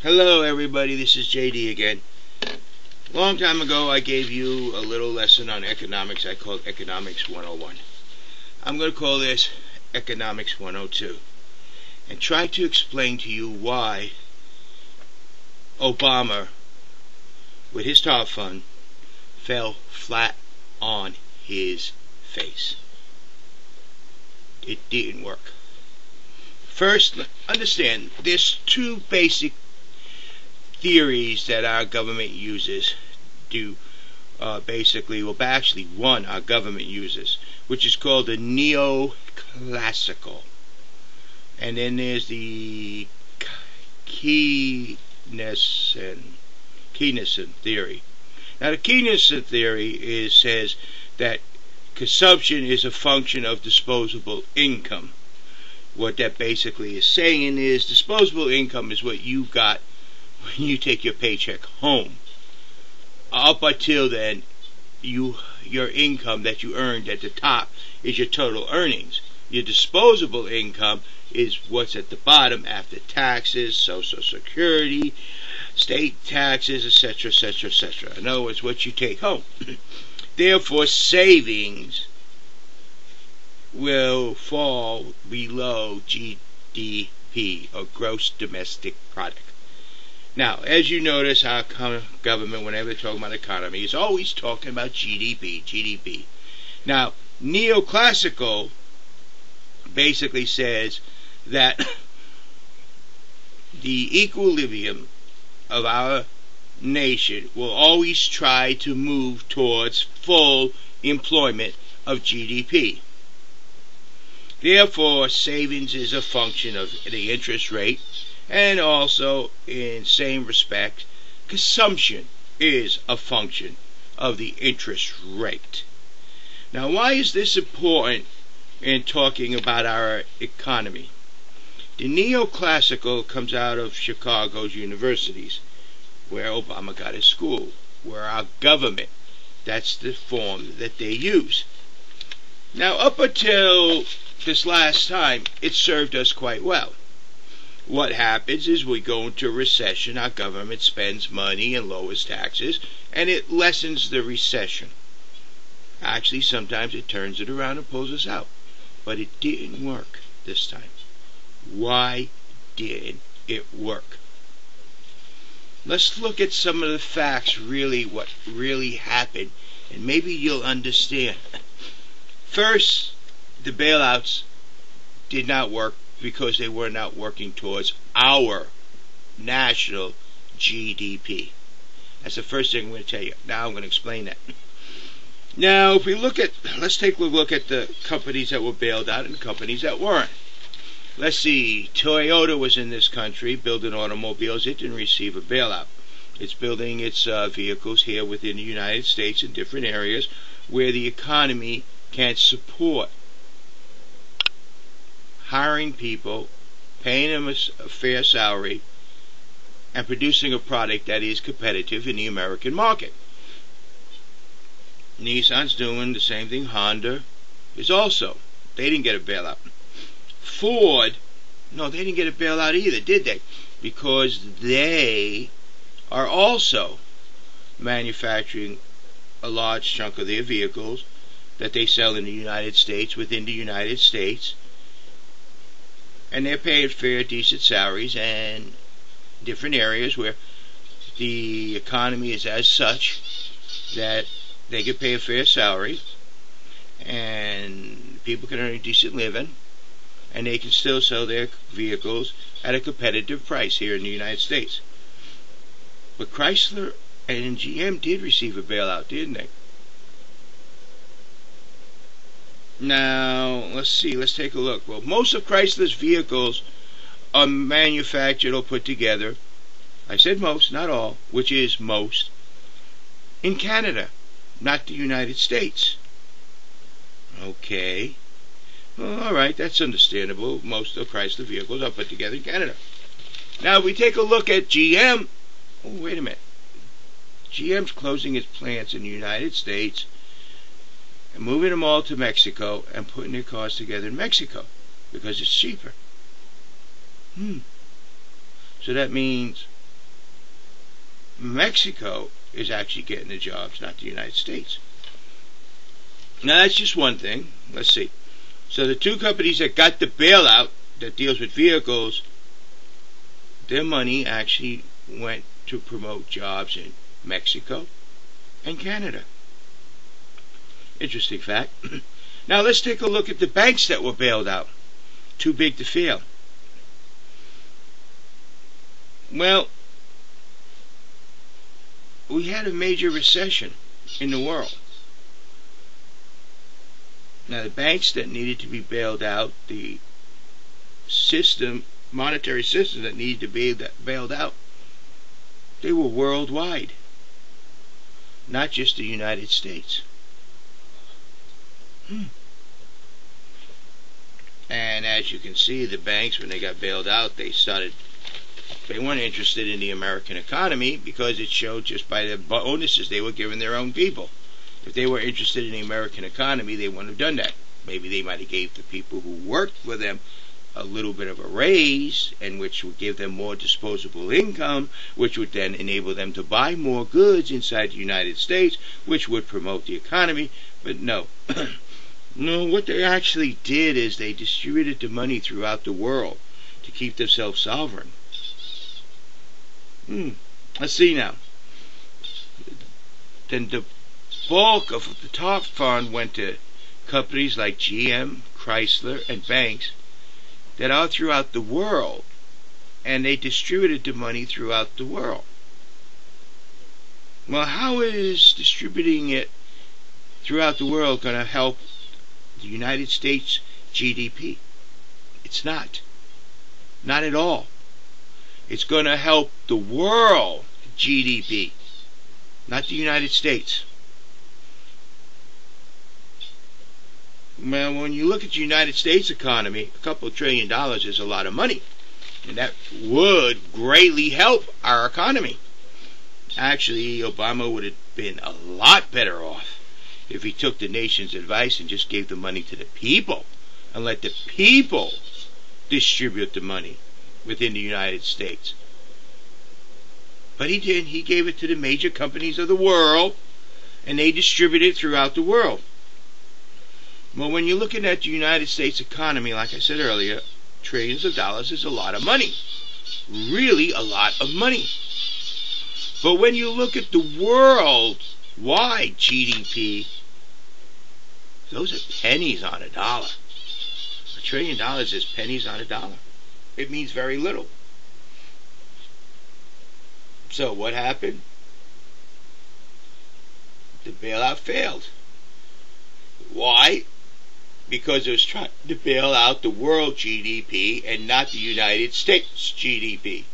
Hello everybody, this is JD again. A long time ago I gave you a little lesson on economics I called Economics 101. I'm going to call this Economics 102 and try to explain to you why Obama, with his TARP fund, fell flat on his face. It didn't work. First, understand, there's two basic theories that our government uses to actually one our government uses, which is called the neoclassical, and then there's the Keynesian theory. Now the Keynesian theory says that consumption is a function of disposable income. What that basically is saying is disposable income is what you got when you take your paycheck home. Up until then, your income that you earned at the top is your total earnings. Your disposable income is what's at the bottom after taxes, Social Security, state taxes, etc., etc., etc. In other words, what you take home. Therefore, savings will fall below GDP, or gross domestic product. Now, as you notice, our government, whenever they're talking about economy, is always talking about GDP. Now, neoclassical basically says that the equilibrium of our nation will always try to move towards full employment of GDP. Therefore, savings is a function of the interest rate, and also, in same respect, consumption is a function of the interest rate. Now, why is this important in talking about our economy? The neoclassical comes out of Chicago's universities, where Obama got his school, where our government, that's the form that they use. Now, up until this last time, it served us quite well. What happens is we go into a recession, our government spends money and lowers taxes, and it lessens the recession. Actually, sometimes it turns it around and pulls us out. But it didn't work this time. Why didn't it work? Let's look at some of the facts, what really happened, and maybe you'll understand. First, the bailouts did not work because they were not working towards our national GDP. That's the first thing I'm going to tell you. Now I'm going to explain that. Now, if we let's take a look at the companies that were bailed out and the companies that weren't. Let's see, Toyota was in this country building automobiles. It didn't receive a bailout. It's building its vehicles here within the United States in different areas where the economy can't support hiring people, paying them a fair salary, and producing a product that is competitive in the American market. Nissan's doing the same thing. Honda is also. They didn't get a bailout. Ford, no, they didn't get a bailout either, did they? Because they are also manufacturing a large chunk of their vehicles that they sell in the United States, within the United States, and they're paid fair, decent salaries, and different areas where the economy is as such that they can pay a fair salary, and people can earn a decent living, and they can still sell their vehicles at a competitive price here in the United States. But Chrysler and GM did receive a bailout, didn't they? Now, let's see, let's take a look. Well, most of Chrysler's vehicles are manufactured or put together, I said most, not all, which is most, in Canada, not the United States. Okay. Well, alright, that's understandable. Most of Chrysler vehicles are put together in Canada. Now, if we take a look at GM, oh, wait a minute. GM's closing its plants in the United States and moving them all to Mexico and putting their cars together in Mexico because it's cheaper. So that means Mexico is actually getting the jobs, not the United States. Now that's just one thing. Let's see. So the two companies that got the bailout that deals with vehicles, their money actually went to promote jobs in Mexico and Canada. Interesting fact. Now let's take a look at the banks that were bailed out. Too big to fail. Well, we had a major recession in the world. Now the banks that needed to be bailed out, the monetary system that needed to be bailed out, they were worldwide, not just the United States. And as you can see, the banks, when they got bailed out, they weren't interested in the American economy because it showed just by the bonuses they were giving their own people. If they were interested in the American economy, they wouldn't have done that. Maybe they might have gave the people who worked for them a little bit of a raise, and which would give them more disposable income, which would then enable them to buy more goods inside the United States, which would promote the economy. But no. No, what they actually did is they distributed the money throughout the world to keep themselves sovereign. Let's see now. Then the bulk of the top fund went to companies like GM, Chrysler, and banks that are throughout the world, and they distributed the money throughout the world. Well, how is distributing it throughout the world going to help the United States GDP? It's not. Not at all. It's going to help the world GDP, not the United States. Well, when you look at the United States economy, a couple $1 trillion is a lot of money. And that would greatly help our economy. Actually, Obama would have been a lot better off if he took the nation's advice and just gave the money to the people and let the people distribute the money within the United States. But he didn't. He gave it to the major companies of the world, and they distributed it throughout the world. Well, when you're looking at the United States economy, like I said earlier, trillions of dollars is a lot of money. Really a lot of money. But when you look at the worldwide GDP, those are pennies on a dollar. $1 trillion is pennies on a dollar. It means very little. So what happened? The bailout failed. Why? Because it was trying to bail out the world GDP and not the United States GDP.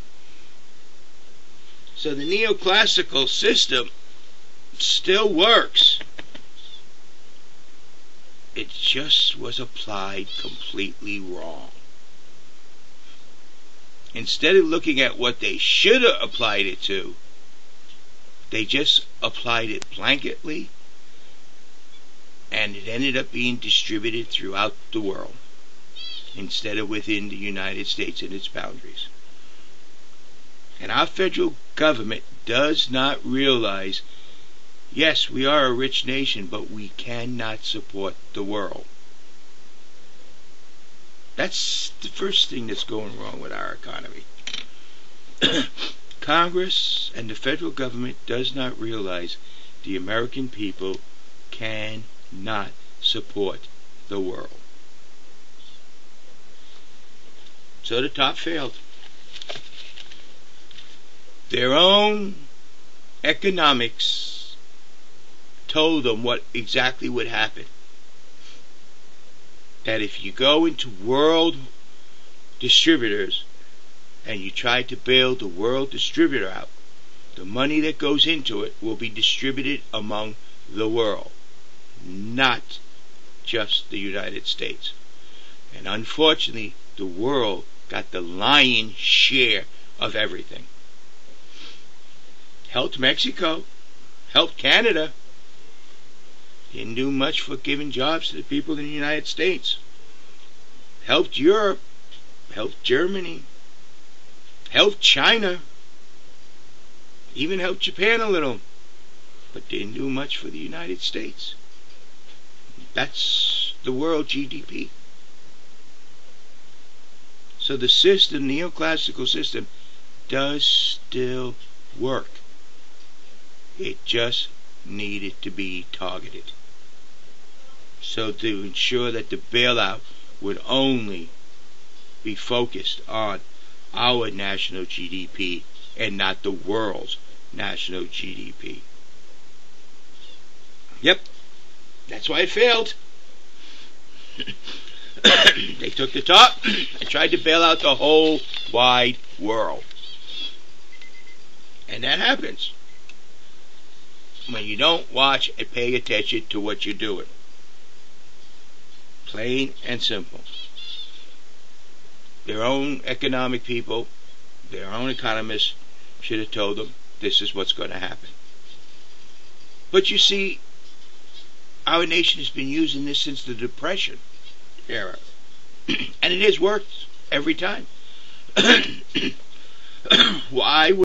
So the neoclassical system still works. It just was applied completely wrong. Instead of looking at what they should have applied it to, they just applied it blanketly, and it ended up being distributed throughout the world instead of within the United States and its boundaries. And our federal government does not realize, yes, we are a rich nation, but we cannot support the world. That's the first thing that's going wrong with our economy. Congress and the federal government does not realize the American people cannot support the world. So the top failed. Their own economics told them what exactly would happen. That if you go into world distributors and you try to bail the world distributor out, the money that goes into it will be distributed among the world, not just the United States. And unfortunately, the world got the lion's share of everything. Helped Mexico, helped Canada. Didn't do much for giving jobs to the people in the United States. Helped Europe, helped Germany, helped China, Even helped Japan a little, but didn't do much for the United States. That's the world GDP. So the system, neoclassical system, does still work. It just needed to be targeted. So to ensure that the bailout would only be focused on our national GDP and not the world's national GDP. Yep, that's why it failed. They took the top and tried to bail out the whole wide world. And that happens when you don't watch and pay attention to what you're doing. Plain and simple. Their own economic people, their own economists should have told them this is what's going to happen. But you see, our nation has been using this since the Depression era. And it has worked every time. Why would